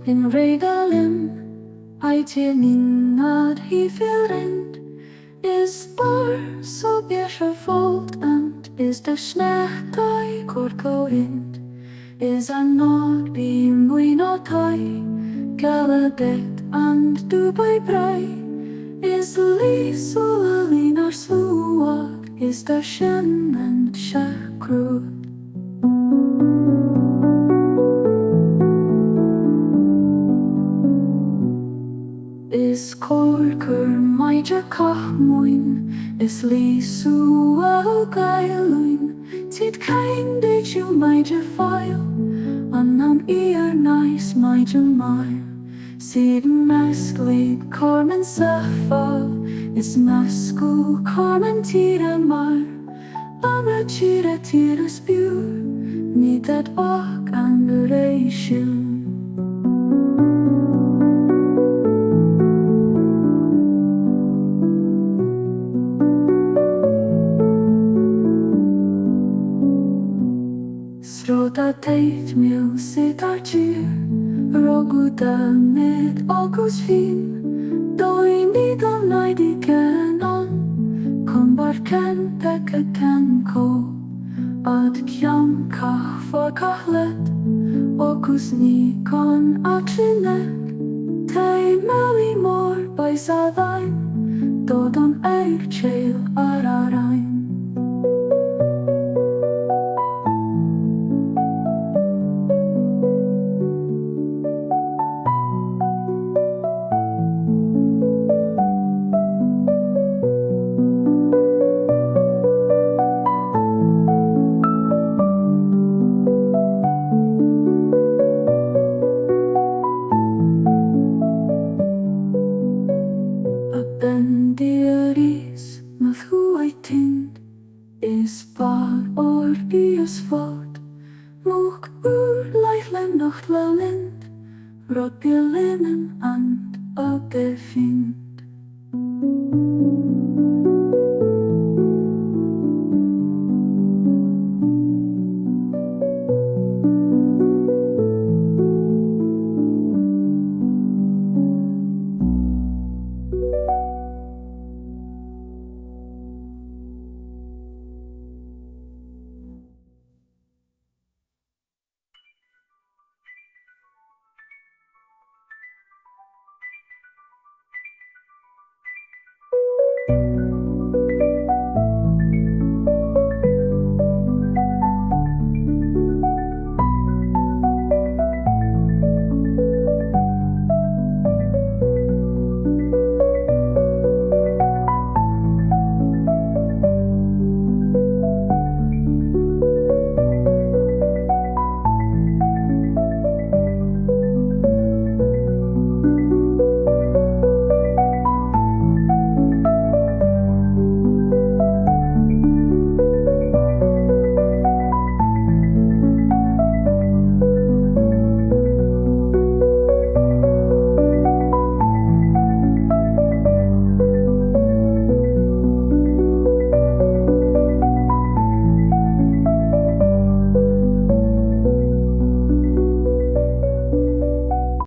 in rega uitgeninad hiverend is bar so beautiful and is de snechtai korkoind is a not being we not high galadet and dubai brai is li sulalina suak is the shen and shakru is korkur maija kahmuin is li sua gailuin tid kain did you maija file anam ear nice maija mile sid masklig cormen safa is masku cormen tira mar ama tira tira spew need that walk and duration. Srota teit mil sit artyr roguda med agus fin doin idam naidi kenon kombar ken peka kenko ad kiam kach for kachlet agus ni kon atrinek tei meli mor by sadain dodon eir chail ararain. Bendiris med huaitind is bar orbius fort Moch ur leichlem nacht lament Rod bielinen and a befind